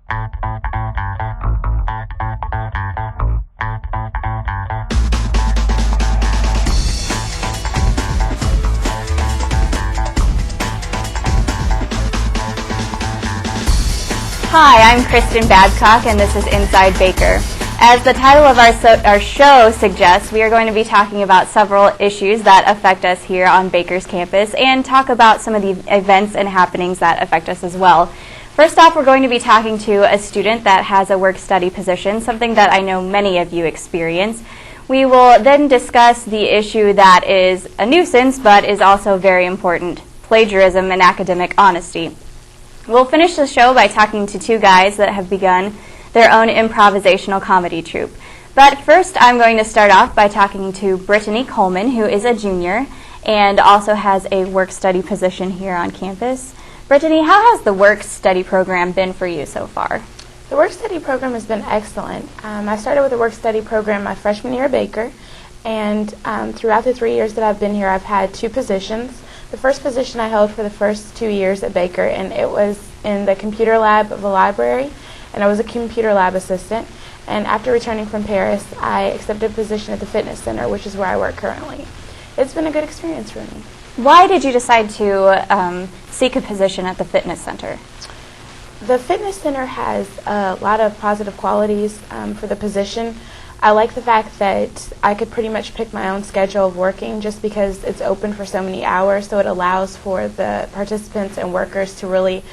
Hi, I'm Kristen Babcock, and this is Inside Baker. As the title of our show suggests, we are going to be talking about several issues that affect us here on Baker's campus and talk about some of the events and happenings that affect us as well. First off, we're going to be talking to a student that has a work-study position, something that I know many of you experience. We will then discuss the issue that is a nuisance but is also very important, plagiarism and academic honesty. We'll finish the show by talking to two guys that have begun their own improvisational comedy troupe. But first, I'm going to start off by talking to Brittany Coleman, who is a junior and also has a work-study position here on campus. Brittany, how has the work-study program been for you so far? The work-study program has been excellent. I started with the work-study program my freshman year at Baker, and throughout the 3 years that I've been here, I've had two positions. The first position I held for the first 2 years at Baker, and it was in the computer lab of the library, and I was a computer lab assistant. And after returning from Paris, I accepted a position at the fitness center, which is where I work currently. It's been a good experience for me. Why did you decide to seek a position at the fitness center? The fitness center has a lot of positive qualities for the position. I like the fact that I could pretty much pick my own schedule of working just because it's open for so many hours, so it allows for the participants and workers to really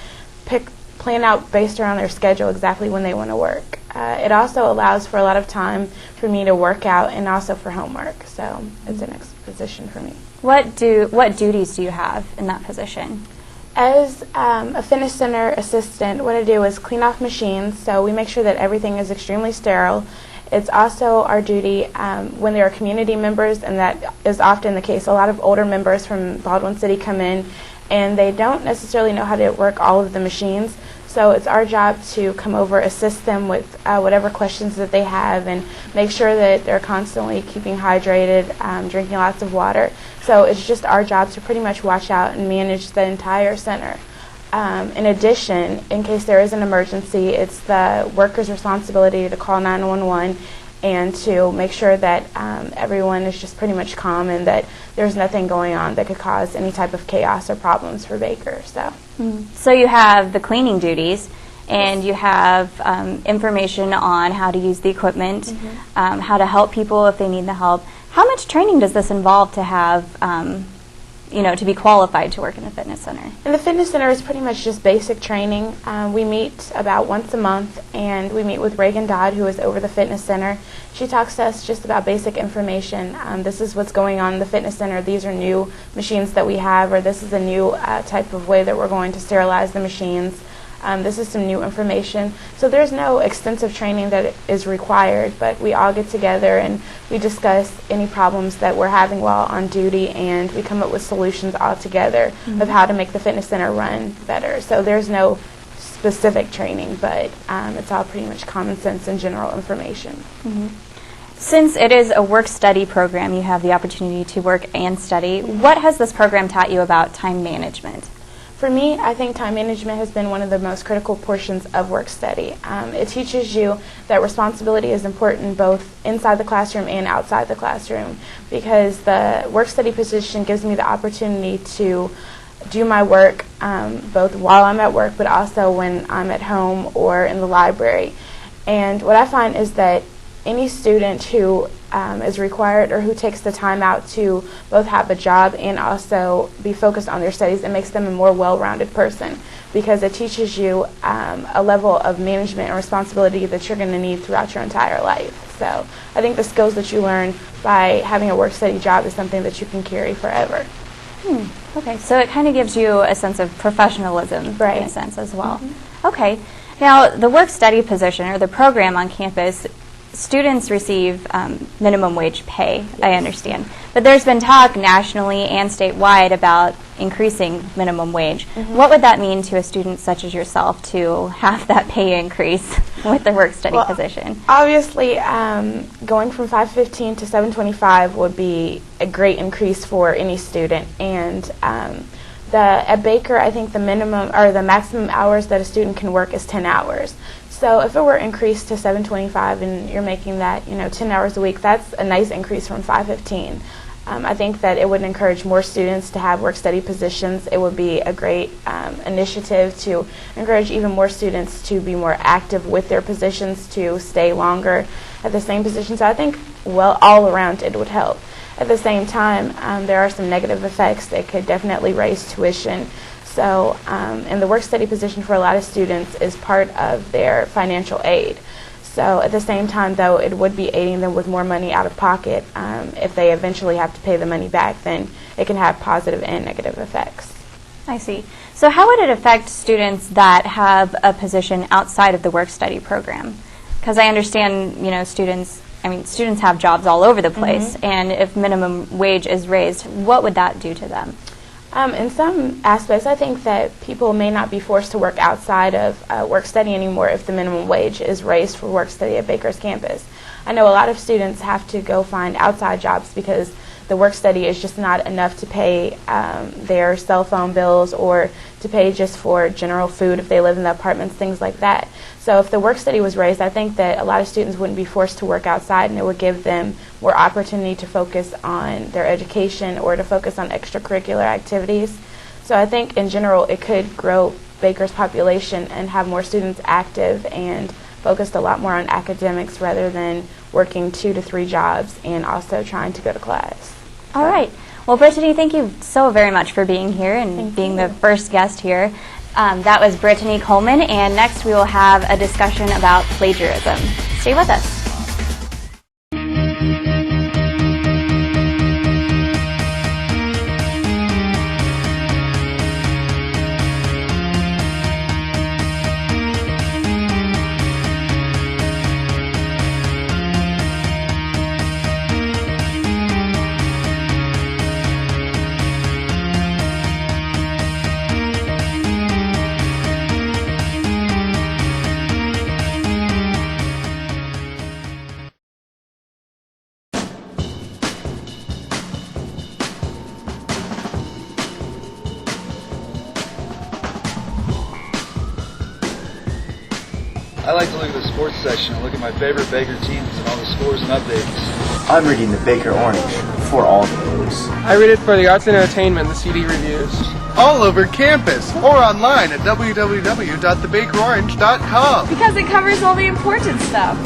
plan out based around their schedule exactly when they want to work. It also allows for a lot of time for me to work out and also for homework, so it's an excellent position for me. What duties do you have in that position? As a fitness center assistant, what I do is clean off machines, so we make sure that everything is extremely sterile. It's also our duty when there are community members, and that is often the case. A lot of older members from Baldwin City come in, and they don't necessarily know how to work all of the machines. So it's our job to come over, assist them with whatever questions that they have, and make sure that they're constantly keeping hydrated, drinking lots of water. So it's just our job to pretty much watch out and manage the entire center. In addition, in case there is an emergency, it's the worker's responsibility to call 911 and to make sure that everyone is just pretty much calm and that there's nothing going on that could cause any type of chaos or problems for Baker. So you have the cleaning duties, and you have information on how to use the equipment, how to help people if they need the help. How much training does this involve to have to be qualified to work in the fitness center? And the fitness center is pretty much just basic training. We meet about once a month, and we meet with Reagan Dodd, who is over the fitness center. She talks to us just about basic information. This is what's going on in the fitness center. These are new machines that we have, or this is a new type of way that we're going to sterilize the machines. This is some new information. So there's no extensive training that is required, but we all get together and we discuss any problems that we're having while on duty, and we come up with solutions all together of how to make the fitness center run better. So there's no specific training, but it's all pretty much common sense and general information. Since it is a work-study program, you have the opportunity to work and study. What has this program taught you about time management? For me, I think time management has been one of the most critical portions of work study. It teaches you that responsibility is important both inside the classroom and outside the classroom, because the work study position gives me the opportunity to do my work both while I'm at work but also when I'm at home or in the library. And what I find is that any student who is required or who takes the time out to both have a job and also be focused on their studies, it makes them a more well-rounded person, because it teaches you a level of management and responsibility that you're going to need throughout your entire life. So I think the skills that you learn by having a work-study job is something that you can carry forever. Okay, so it kind of gives you a sense of professionalism in a sense as well. Okay, now the work-study position or the program on campus, students receive minimum wage pay, I understand. But there's been talk nationally and statewide about increasing minimum wage. What would that mean to a student such as yourself to have that pay increase with the work-study position? Obviously, going from $5.15 to $7.25 would be a great increase for any student. And at Baker, I think the minimum or the maximum hours that a student can work is 10 hours. So if it were increased to $7.25 and you're making that, 10 hours a week, that's a nice increase from $5.15. I think that it would encourage more students to have work-study positions. It would be a great initiative to encourage even more students to be more active with their positions, to stay longer at the same position. So I think, all around it would help. At the same time, there are some negative effects that could definitely raise tuition. So, and the work-study position for a lot of students is part of their financial aid. So at the same time, though, it would be aiding them with more money out of pocket. If they eventually have to pay the money back, then it can have positive and negative effects. I see. So how would it affect students that have a position outside of the work-study program? Because I understand, students have jobs all over the place, and if minimum wage is raised, what would that do to them? In some aspects, I think that people may not be forced to work outside of work-study anymore if the minimum wage is raised for work-study at Baker's campus. I know a lot of students have to go find outside jobs because the work-study is just not enough to pay their cell phone bills or to pay just for general food if they live in the apartments, things like that. So if the work-study was raised, I think that a lot of students wouldn't be forced to work outside, and it would give them more opportunity to focus on their education or to focus on extracurricular activities. So I think in general it could grow Baker's population and have more students active and focused a lot more on academics rather than working 2 to 3 jobs and also trying to go to class. All right. Well, Brittany, thank you so very much for being here and being the first guest here. That was Brittany Coleman, and next we will have a discussion about plagiarism. Stay with us. I like to look at the sports section and look at my favorite Baker teams and all the scores and updates. I'm reading the Baker Orange for all the news. I read it for the arts and entertainment, the CD reviews. All over campus or online at www.thebakerorange.com. Because it covers all the important stuff.